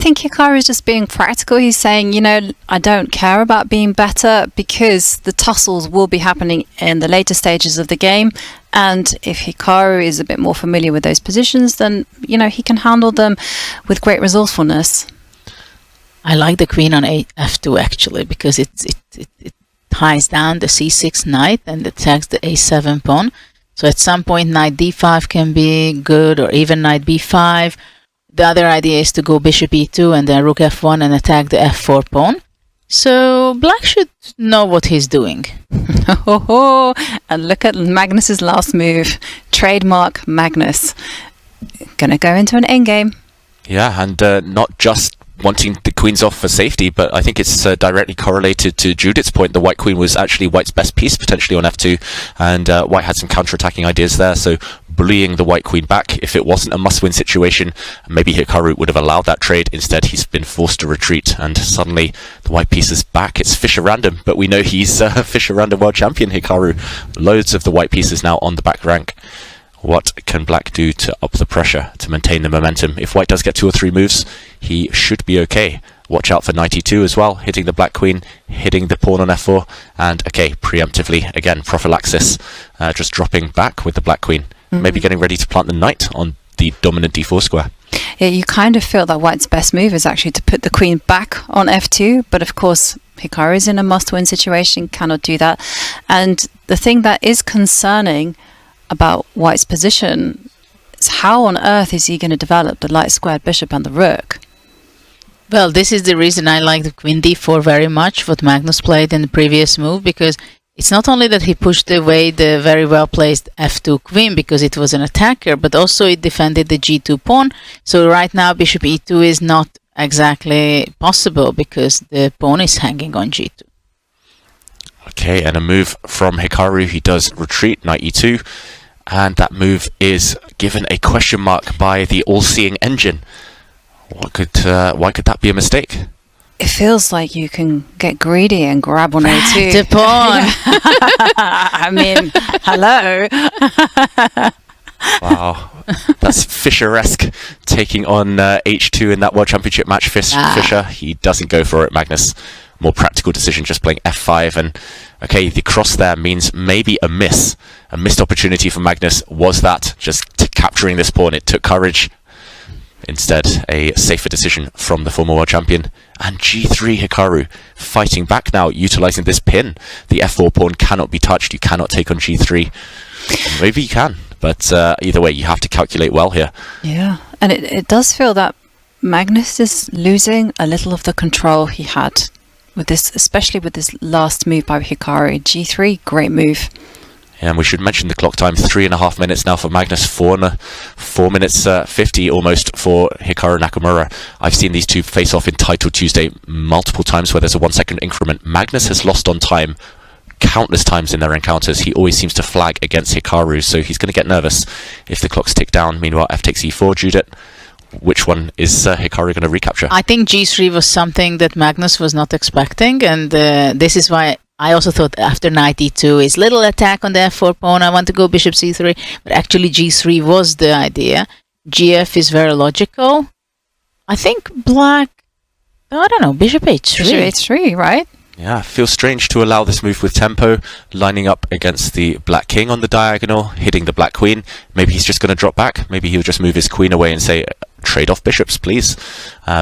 think Hikaru is just being practical. He's saying, I don't care about being better because the tussles will be happening in the later stages of the game. And if Hikaru is a bit more familiar with those positions, then, he can handle them with great resourcefulness. I like the queen on f2 actually, because it ties down the c6 knight and attacks the a7 pawn. So at some point knight d5 can be good, or even knight b5. The other idea is to go bishop e2 and then rook f1 and attack the f4 pawn. So black should know what he's doing. And look at Magnus's last move. Trademark Magnus. Gonna go into an endgame. Yeah, and not just wanting the queens off for safety, but I think it's directly correlated to Judith's point. The white queen was actually white's best piece, potentially on f2, and white had some counter-attacking ideas there, so bullying the white queen back. If it wasn't a must-win situation, maybe Hikaru would have allowed that trade. Instead, he's been forced to retreat, and suddenly the white piece is back. It's Fischer Random, but we know he's Fischer Random world champion, Hikaru. Loads of the white pieces now on the back rank. What can black do to up the pressure, to maintain the momentum? If white does get 2 or 3 moves, he should be okay. Watch out for knight e2 as well, hitting the black queen, hitting the pawn on f4, and okay, preemptively, again, prophylaxis, just dropping back with the black queen. Maybe getting ready to plant the knight on the dominant d4 square. Yeah, you kind of feel that white's best move is actually to put the queen back on f2, but of course Hikaru is in a must-win situation, cannot do that. And the thing that is concerning about white's position is how on earth is he going to develop the light squared bishop and the rook? Well, this is the reason I like the queen d4 very much, what Magnus played in the previous move, because it's not only that he pushed away the very well placed f2 queen because it was an attacker, but also it defended the g2 pawn. So right now bishop e2 is not exactly possible because the pawn is hanging on g2. Okay, and a move from Hikaru. He does retreat, knight e2, and that move is given a question mark by the all-seeing engine. Why could that be a mistake? It feels like you can get greedy and grab on a2. The pawn. I mean, hello. Wow, that's Fischer-esque, taking on h2 in that World Championship match. Fischer, he doesn't go for it. Magnus, more practical decision, just playing f5, and okay, the cross there means maybe a missed opportunity for Magnus. Was that just capturing this pawn? It took courage. Instead, a safer decision from the former world champion. And g3 Hikaru fighting back now, utilizing this pin. The f4 pawn cannot be touched. You cannot take on g3. Maybe you can, but either way, you have to calculate well here. Yeah, and it does feel that Magnus is losing a little of the control he had with this, especially with this last move by Hikaru. g3, great move. And we should mention the clock time, 3.5 minutes now for Magnus, 4 minutes 50 almost for Hikaru Nakamura. I've seen these two face off in Title Tuesday multiple times where there's a 1 second increment. Magnus has lost on time countless times in their encounters. He always seems to flag against Hikaru, so he's going to get nervous if the clocks tick down. Meanwhile, f takes e4, Judith. Which one is Hikaru going to recapture? I think g3 was something that Magnus was not expecting, and this is why I also thought after knight e2 is little attack on the f4 pawn, I want to go bishop c3, but actually g3 was the idea. gf is very logical. I think black, I don't know, bishop h3. Bishop h3, right? Yeah, feels strange to allow this move with tempo, lining up against the black king on the diagonal, hitting the black queen. Maybe he's just going to drop back. Maybe he'll just move his queen away and say, trade off bishops, please.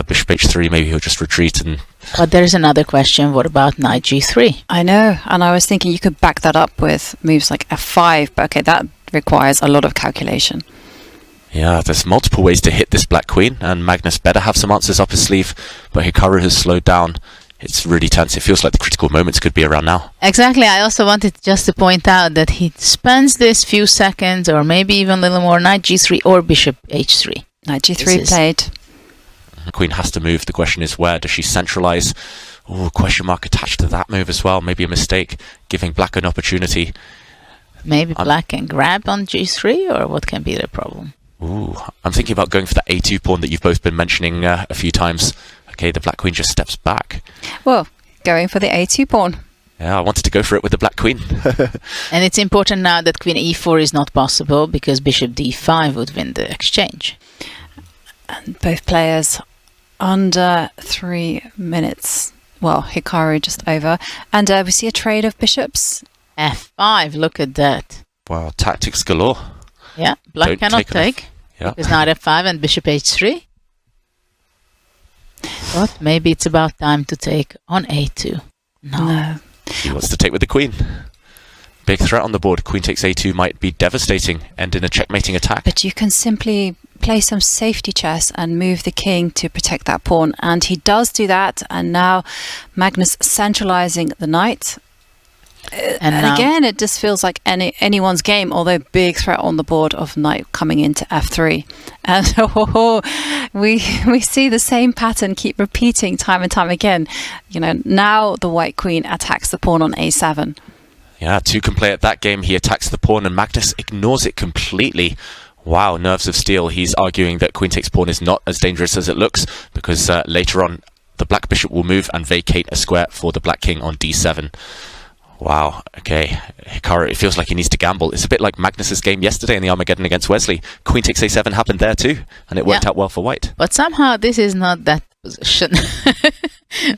Bishop h3, maybe he'll just retreat. But there's another question. What about knight g3? I know, and I was thinking you could back that up with moves like f5, but okay, that requires a lot of calculation. Yeah, there's multiple ways to hit this black queen, and Magnus better have some answers up his sleeve, but Hikaru has slowed down. It's really tense. It feels like the critical moments could be around now. Exactly. I also wanted just to point out that he spends this few seconds, or maybe even a little more, knight g3 or bishop h3. Knight g3 played. The queen has to move. The question is where? Does she centralize? Oh, question mark attached to that move as well. Maybe a mistake, giving black an opportunity. Maybe black can grab on g3, or what can be the problem? Ooh, I'm thinking about going for that a2 pawn that you've both been mentioning a few times. Okay, the black queen just steps back. Well, going for the a2 pawn. Yeah, I wanted to go for it with the black queen. And it's important now that queen e4 is not possible because bishop d5 would win the exchange. And both players Under 3 minutes. Well, Hikaru just over. And we see a trade of bishops. F5, look at that. Wow, tactics galore. Yeah, black Don't cannot take enough. take. Yeah. Because knight F5 and bishop H3. But maybe it's about time to take on A2. No. He wants to take with the queen. Big threat on the board. Queen takes A2 might be devastating, end in a checkmating attack. But you can simply play some safety chess and move the king to protect that pawn. And he does do that. And now Magnus centralizing the knight. And now- again, it just feels like anyone's game, although big threat on the board of knight coming into F3. And we see the same pattern keep repeating time and time again. You know, now the white queen attacks the pawn on A7. Yeah, two can play at that game. He attacks the pawn and Magnus ignores it completely. Wow, nerves of steel. He's arguing that queen takes pawn is not as dangerous as it looks because later on the black bishop will move and vacate a square for the black king on D7. Wow, okay. Hikaru, it feels like he needs to gamble. It's a bit like Magnus's game yesterday in the Armageddon against Wesley. Queen takes A7 happened there too, and it worked out well for white. But somehow this is not that position.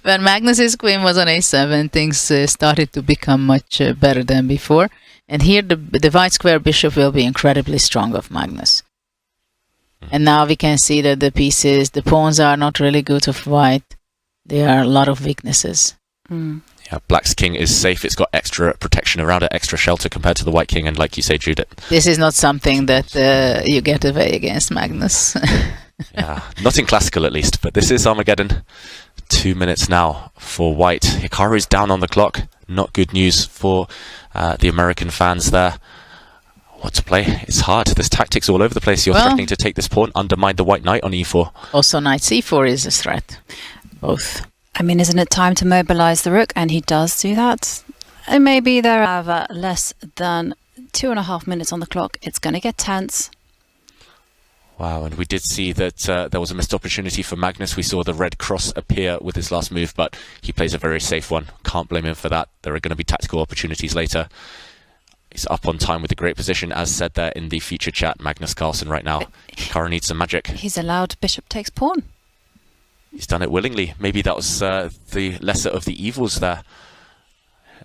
When Magnus's queen was on A7, things started to become much better than before. And here the white square bishop will be incredibly strong of Magnus. And now we can see that the pawns are not really good of white. There are a lot of weaknesses. Yeah, black's king is safe. It's got extra protection around it, extra shelter compared to the white king. And like you say, Judith. This is not something that you get away against Magnus. Yeah, not in classical at least, but this is Armageddon. 2 minutes now for white. Hikaru's down on the clock. Not good news for the American fans there. What to play? It's hard. There's tactics all over the place. You're threatening to take this pawn, undermine the white knight on E4. Also, knight C4 is a threat. Both. I mean, isn't it time to mobilize the rook? And he does do that. And maybe there are less than 2.5 minutes on the clock. It's going to get tense. Wow, and we did see that there was a missed opportunity for Magnus. We saw the red cross appear with his last move, but he plays a very safe one. Can't blame him for that. There are going to be tactical opportunities later. He's up on time with a great position, as said there in the feature chat, Magnus Carlsen right now. Hikaru needs some magic. He's allowed bishop takes pawn. He's done it willingly. Maybe that was the lesser of the evils there.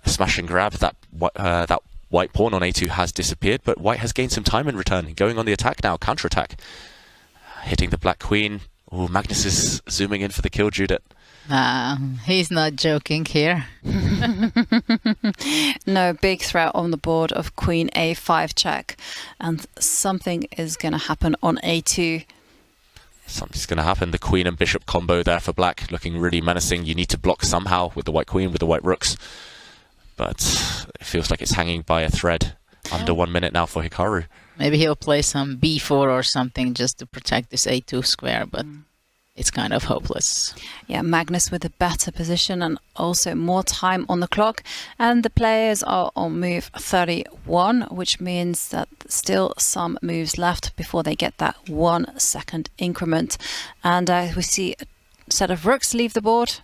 A smash and grab. That white pawn on A2 has disappeared, but white has gained some time in return. Going on the attack now, counter-attack. Hitting the black queen. Oh, Magnus is zooming in for the kill, Judith. He's not joking here. No, big threat on the board of queen A5 check. And something is going to happen on A2. Something's going to happen. The queen and bishop combo there for black, looking really menacing. You need to block somehow with the white queen, with the white rooks. But it feels like it's hanging by a thread. Under 1 minute now for Hikaru. Maybe he'll play some B4 or something just to protect this A2 square, but it's kind of hopeless. Yeah, Magnus with a better position and also more time on the clock. And the players are on move 31, which means that still some moves left before they get that 1 second increment. And we see a set of rooks leave the board.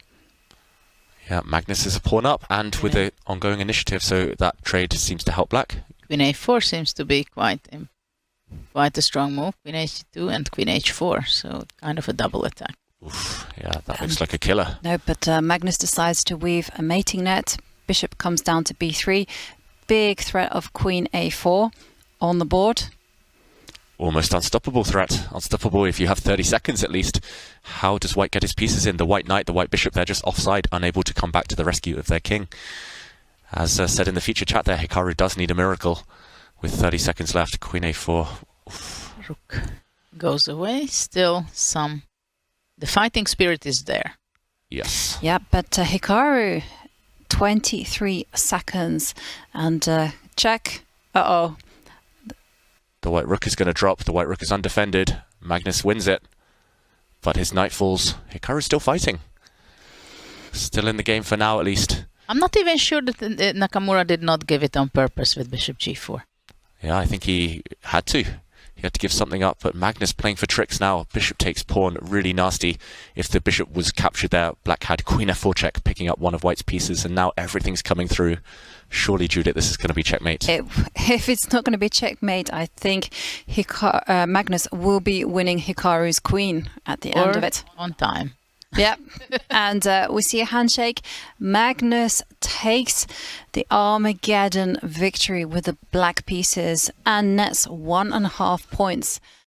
Yeah, Magnus is a pawn up and with the ongoing initiative, so that trade seems to help black. Queen A4 seems to be quite a strong move. Queen H2 and Queen H4, so kind of a double attack. Oof, yeah, that looks like a killer. No, but Magnus decides to weave a mating net. Bishop comes down to B3. Big threat of Queen A4 on the board. Almost unstoppable threat. Unstoppable if you have 30 seconds at least. How does white get his pieces in? The white knight, the white bishop, they're just offside, unable to come back to the rescue of their king. As said in the feature chat there, Hikaru does need a miracle. With 30 seconds left, Queen A4. Oof. Rook goes away. Still the fighting spirit is there. Yes. Yeah, but Hikaru, 23 seconds. And check. Uh-oh. The white rook is going to drop. The white rook is undefended. Magnus wins it. But his knight falls. Hikaru's still fighting. Still in the game for now, at least. I'm not even sure that Nakamura did not give it on purpose with bishop G4. Yeah, I think he had to. He had to give something up, but Magnus playing for tricks now. Bishop takes pawn, really nasty. If the bishop was captured there, black had Queen F4 check, picking up one of white's pieces, and now everything's coming through. Surely, Judith, this is going to be checkmate. If it's not going to be checkmate, I think Magnus will be winning Hikaru's queen at the end of it. On time. Yep. And we see a handshake. Magnus takes the Armageddon victory with the black pieces and nets 1.5 points.